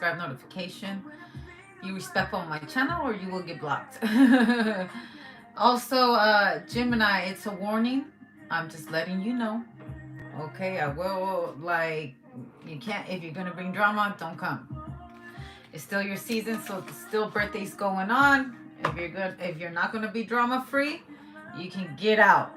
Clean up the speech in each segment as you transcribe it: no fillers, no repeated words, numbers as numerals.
subscribe notification. Be respectful on my channel or you will get blocked. Also, Gemini, it's a warning. I'm just letting you know. Okay, I will, like, you can't, if you're gonna bring drama, don't come. It's still your season, so still birthdays going on. If you're not gonna be drama free, you can get out.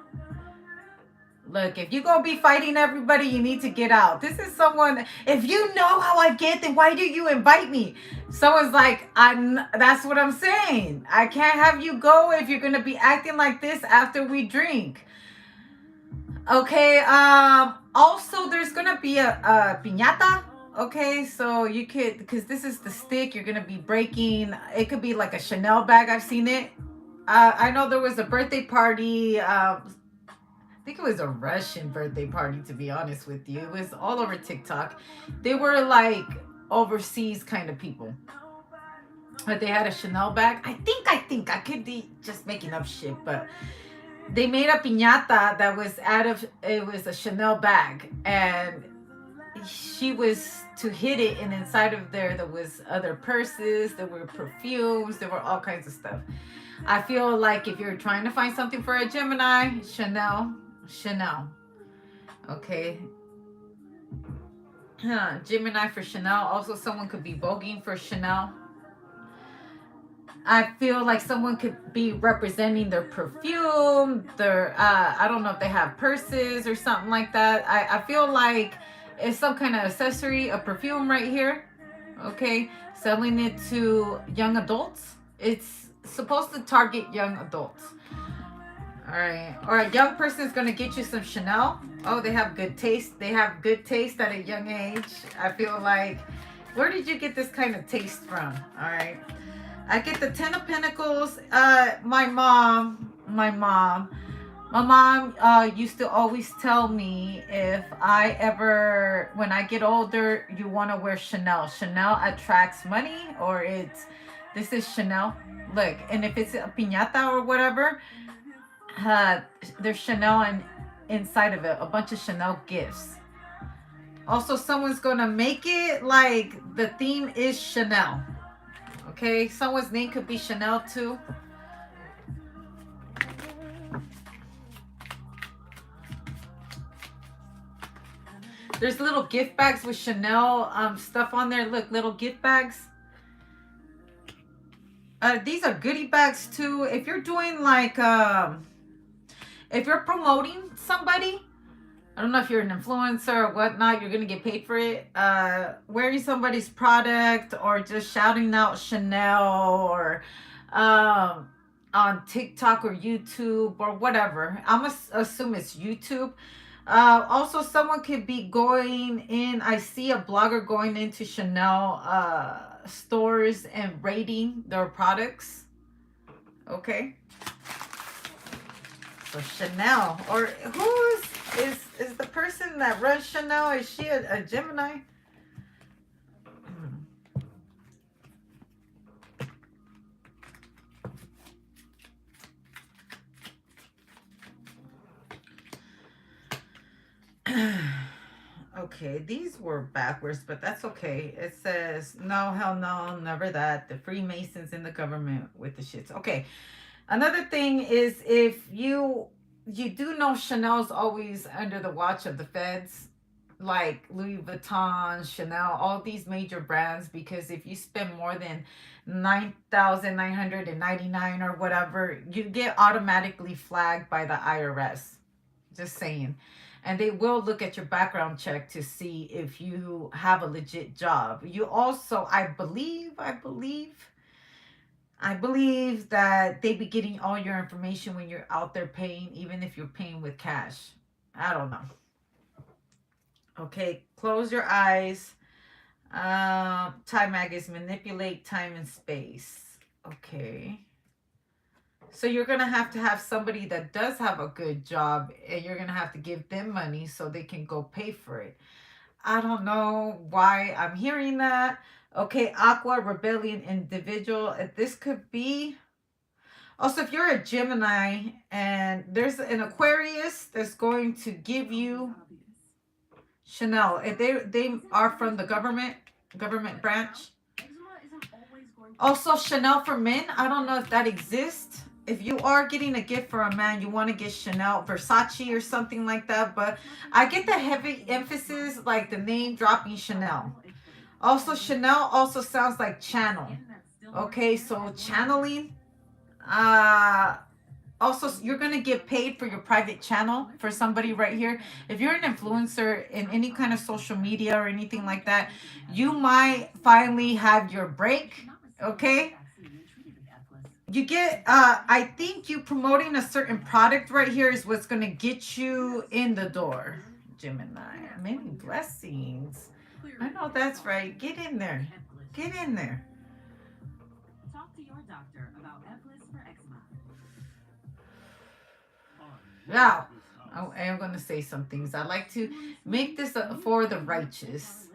Look, if you're gonna be fighting everybody, you need to get out. This is someone, if you know how I get, then why do you invite me? Someone's like, that's what I'm saying. I can't have you go if you're gonna be acting like this after we drink. Okay, also there's gonna be a piñata. Okay, so you could, because this is the stick, you're gonna be breaking. It could be like a Chanel bag. I've seen it. I know there was a birthday party. I think it was a Russian birthday party, to be honest with you. It was all over TikTok. They were like overseas kind of people. But they had a Chanel bag. I could be just making up shit, but they made a piñata that was it was a Chanel bag. And she was to hit it, and inside of there was other purses, there were perfumes, there were all kinds of stuff. I feel like if you're trying to find something for a Gemini, Chanel. Okay. Gemini for Chanel. Also, someone could be voguing for Chanel. I feel like someone could be representing their perfume, their, I don't know if they have purses or something like that. I feel like it's some kind of accessory, a perfume right here. Okay. Selling it to young adults. It's supposed to target young adults. All right. Or a young person is going to get you some Chanel. Oh, they have good taste. They have good taste at a young age. I feel like, where did you get this kind of taste from? All right. I get the Ten of Pentacles. My mom used to always tell me, if I ever, when I get older, you want to wear Chanel. Chanel attracts money, or this is Chanel. Look, and if it's a piñata or whatever, there's Chanel and inside of it, a bunch of Chanel gifts. Also, someone's gonna make it like the theme is Chanel. Okay, someone's name could be Chanel too. There's little gift bags with Chanel stuff on there. Look, little gift bags. These are goodie bags too. If you're doing like, if you're promoting somebody, I don't know if you're an influencer or whatnot, you're going to get paid for it. Wearing somebody's product or just shouting out Chanel or on TikTok or YouTube or whatever. I'm going to assume it's YouTube. Also, someone could be going in. I see a blogger going into Chanel stores and rating their products. Okay. So Chanel, or who is the person that runs Chanel? Is she a Gemini? Okay, these were backwards, but that's okay. It says, no, hell no, never that. The Freemasons in the government with the shits. Okay. Another thing is, if you do know Chanel's always under the watch of the feds, like Louis Vuitton, Chanel, all these major brands, because if you spend more than 9,999 or whatever, you get automatically flagged by the IRS. Just saying. And they will look at your background check to see if you have a legit job. You also, I believe that they be getting all your information when you're out there paying, even if you're paying with cash. I don't know. Okay, close your eyes. Time maggots manipulate time and space. Okay. So you're going to have somebody that does have a good job, and you're going to have to give them money so they can go pay for it. I don't know why I'm hearing that. Okay, Aqua, rebellion, individual. This could be... Also, if you're a Gemini and there's an Aquarius that's going to give you Chanel. If they are from the government, government branch. Also, Chanel for men. I don't know if that exists. If you are getting a gift for a man, you want to get Chanel, Versace, or something like that. But I get the heavy emphasis, like the name dropping Chanel. Also, Chanel also sounds like channel. Okay, so channeling. Uh, Also, you're gonna get paid for your private channel for somebody right here. If you're an influencer in any kind of social media or anything like that, you might finally have your break. Okay, you get I think you promoting a certain product right here is what's gonna get you in the door. Gemini, many blessings. I know that's right. Get in there. Get in there. Now, I am going to say some things. I like to make this for the righteous,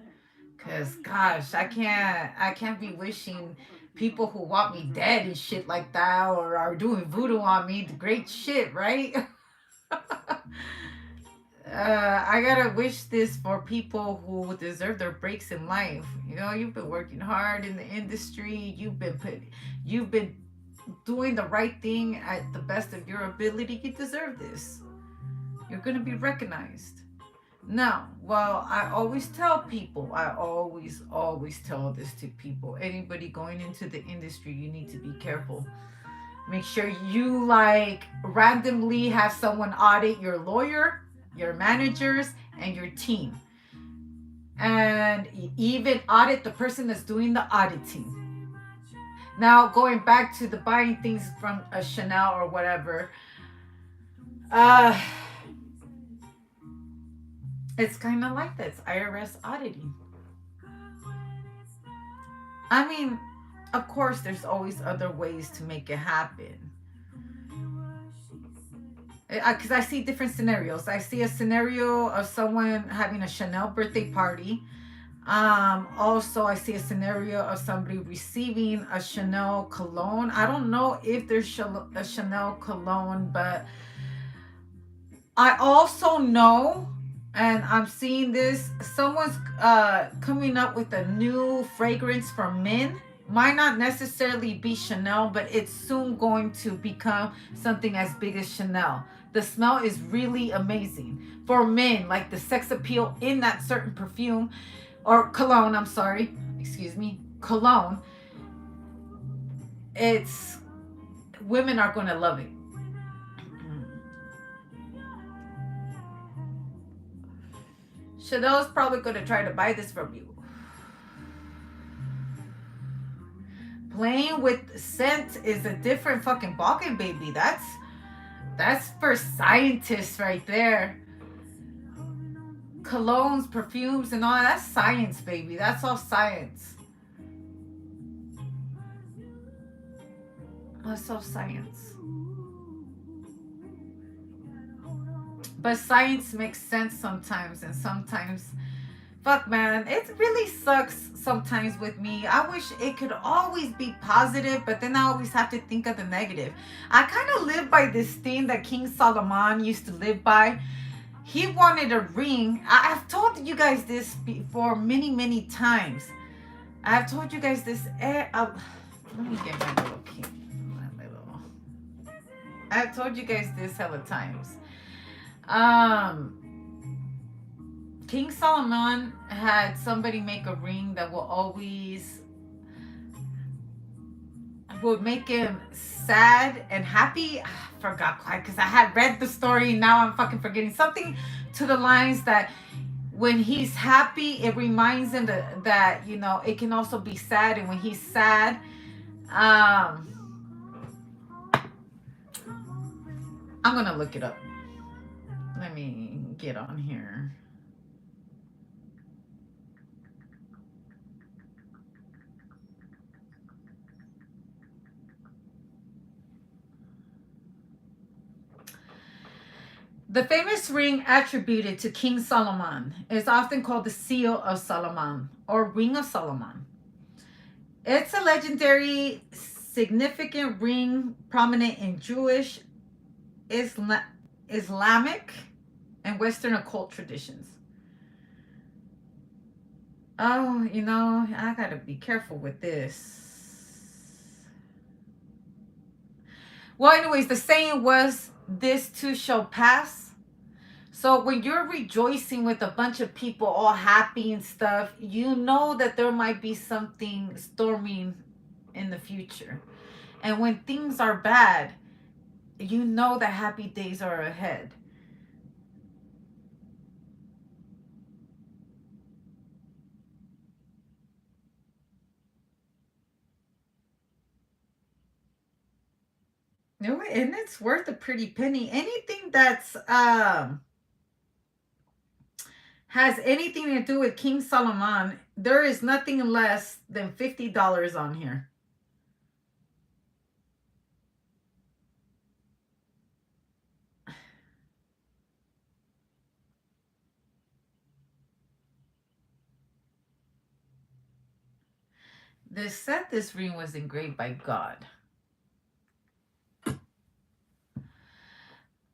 cause gosh, I can't be wishing people who want me dead and shit like that, or are doing voodoo on me. The great shit, right? I gotta wish this for people who deserve their breaks in life. You know, you've been working hard in the industry. You've been doing the right thing at the best of your ability. You deserve this. You're gonna be recognized. Now, well, I always tell people, I always tell this to people. Anybody going into the industry, you need to be careful. Make sure you like randomly have someone audit your lawyer, your managers, and your team. And even audit the person that's doing the auditing. Now, going back to the buying things from a Chanel or whatever, uh, it's kind of like this IRS auditing. I mean, of course, there's always other ways to make it happen. Because I see different scenarios. I see a scenario of someone having a Chanel birthday party. Also, I see a scenario of somebody receiving a Chanel cologne. I don't know if there's a Chanel cologne, but I also know, and I'm seeing this, someone's coming up with a new fragrance for men. Might not necessarily be Chanel, but it's soon going to become something as big as Chanel. The smell is really amazing for men, like the sex appeal in that certain perfume or cologne. I'm sorry, excuse me, cologne. It's Women are going to love it. Chanel's probably going to try to buy this from you. Playing with scent is a different fucking ballgame, baby. That's for scientists right there. Colognes, perfumes, and all that's science, baby. That's all science. That's all science. But science makes sense sometimes, and sometimes, fuck, man, it really sucks sometimes with me. I wish it could always be positive, but then I always have to think of the negative. I kind of live by this thing that King Solomon used to live by. He wanted a ring. I've told you guys this before many, many times. I've told you guys this. Let me get my little king. My little. I've told you guys this hella times. King Solomon had somebody make a ring that will always would make him sad and happy. I forgot quite because I had read the story. Now I'm fucking forgetting something to the lines that when he's happy, it reminds him that you know it can also be sad, and when he's sad, um, I'm gonna look it up. Let me get on here. The famous ring attributed to King Solomon is often called the Seal of Solomon or Ring of Solomon. It's a legendary, significant ring prominent in Jewish, Islamic, and Western occult traditions. Oh, I gotta be careful with this. Well, anyways, the saying was, this too shall pass. So when you're rejoicing with a bunch of people all happy and stuff, you know that there might be something storming in the future. And when things are bad, you know that happy days are ahead. And it's worth a pretty penny. Anything that's has anything to do with King Solomon, there is nothing less than $50 on here. This ring was engraved by God.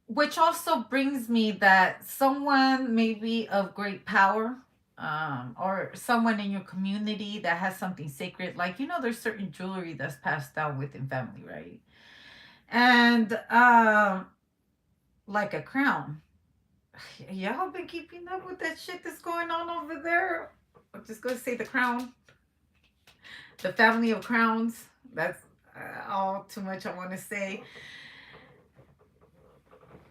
Which also brings me that someone maybe of great power, or someone in your community that has something sacred, like there's certain jewelry that's passed down within family, right? And like a crown. Y'all been keeping up with that shit that's going on over there? I'm just gonna say the crown, the family of crowns. That's all too much I want to say.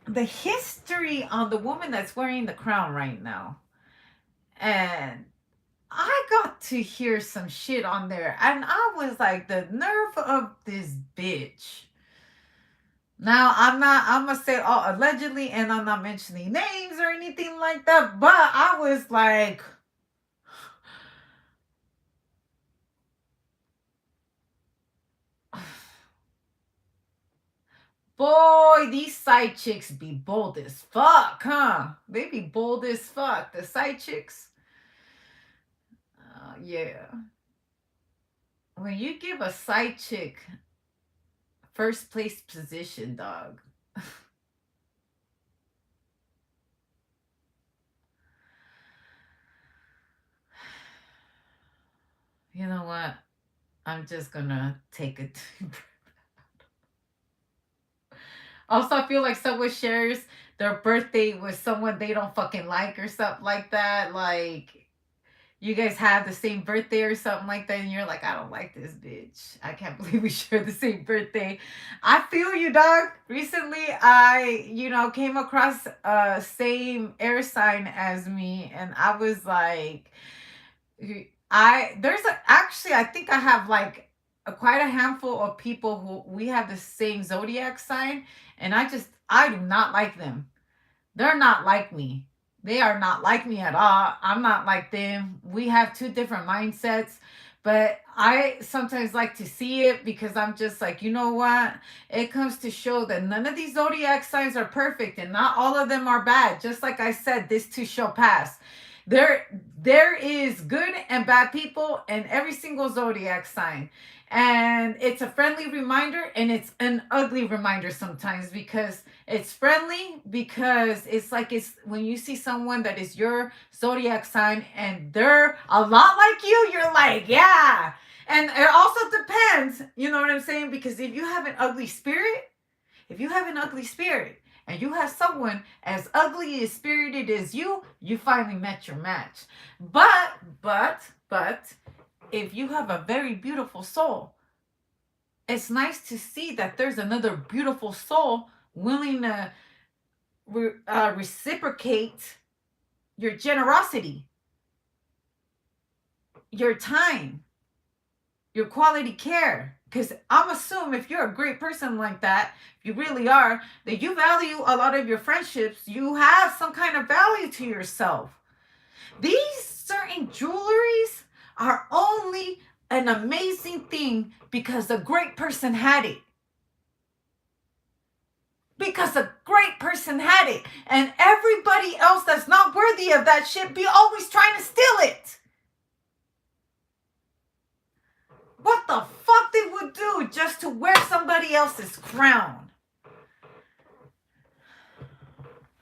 The history on the woman that's wearing the crown right now, and I got to hear some shit on there, and I was like, the nerve of this bitch. Now, I'm gonna say all allegedly, and I'm not mentioning names or anything like that, but I was like, boy, these side chicks be bold as fuck, huh? They be bold as fuck. The side chicks. Yeah. When you give a side chick first place position, dog. You know what? I'm just gonna take it. Also, I feel like someone shares their birthday with someone they don't fucking like or something like that. Like, you guys have the same birthday or something like that, and you're like, I don't like this bitch. I can't believe we share the same birthday. I feel you, dog. Recently, I, came across same air sign as me, and I was like, actually, I think I have like quite a handful of people who we have the same zodiac sign, and I do not like them. They're not like me. They are not like me at all. I'm not like them. We have two different mindsets. But I sometimes like to see it because I'm just like, you know what? It comes to show that none of these zodiac signs are perfect and not all of them are bad. Just like I said, this too shall pass. There there is good and bad people in every single zodiac sign. And it's a friendly reminder and it's an ugly reminder sometimes, because it's friendly because it's when you see someone that is your zodiac sign and they're a lot like you're like, yeah. And it also depends, you know what I'm saying? Because if you have an ugly spirit and you have someone as ugly as spirited as you finally met your match. But if you have a very beautiful soul, it's nice to see that there's another beautiful soul willing to reciprocate your generosity, your time, your quality care. Because I'm assuming if you're a great person like that, if you really are, that you value a lot of your friendships, you have some kind of value to yourself. These certain jewelries are only an amazing thing because a great person had it. Because a great person had it. And everybody else that's not worthy of that shit be always trying to steal it. What the fuck they would do just to wear somebody else's crown?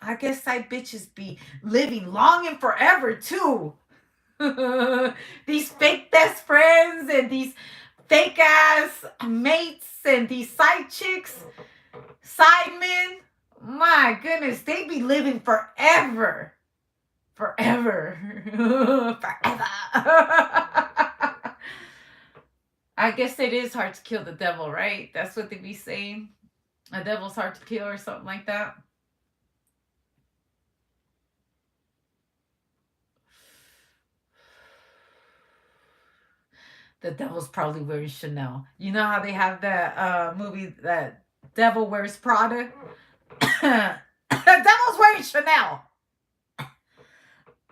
I guess side bitches be living long and forever too. These fake best friends and these fake ass mates and these side chicks, side men. My goodness, they be living forever. Forever. Forever. I guess it is hard to kill the devil, right? That's what they be saying. A devil's hard to kill or something like that. The devil's probably wearing Chanel. You know how they have that movie that Devil Wears Prada? The devil's wearing Chanel.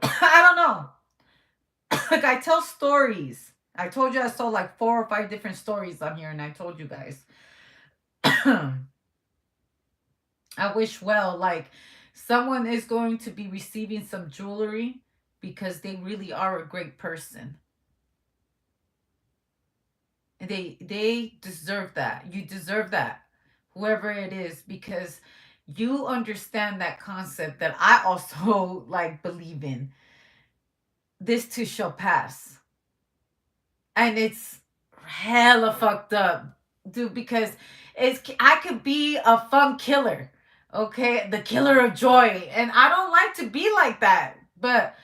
I don't know. Like, I tell stories. I told you I told like 4 or 5 different stories on here, and I told you guys. I wish well, like, someone is going to be receiving some jewelry because they really are a great person. And they deserve that. You deserve that, whoever it is, because you understand that concept that I also like believe in. This too shall pass. And it's hella fucked up, dude, because I could be a fun killer, okay, the killer of joy, and I don't like to be like that, but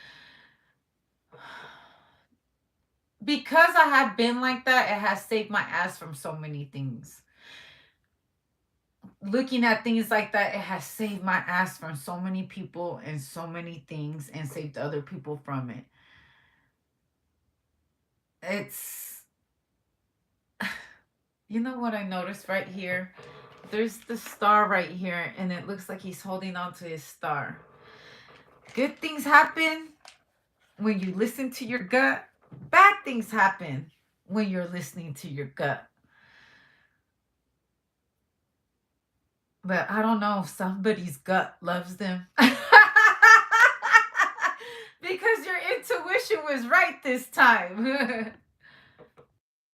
because I have been like that, it has saved my ass from so many things. Looking at things like that, it has saved my ass from so many people and so many things, and saved other people from it. It's, you know what I noticed right here? There's the star right here, and it looks like he's holding on to his star. Good things happen when you listen to your gut. Bad things happen when you're listening to your gut. But I don't know if somebody's gut loves them. Because your intuition was right this time.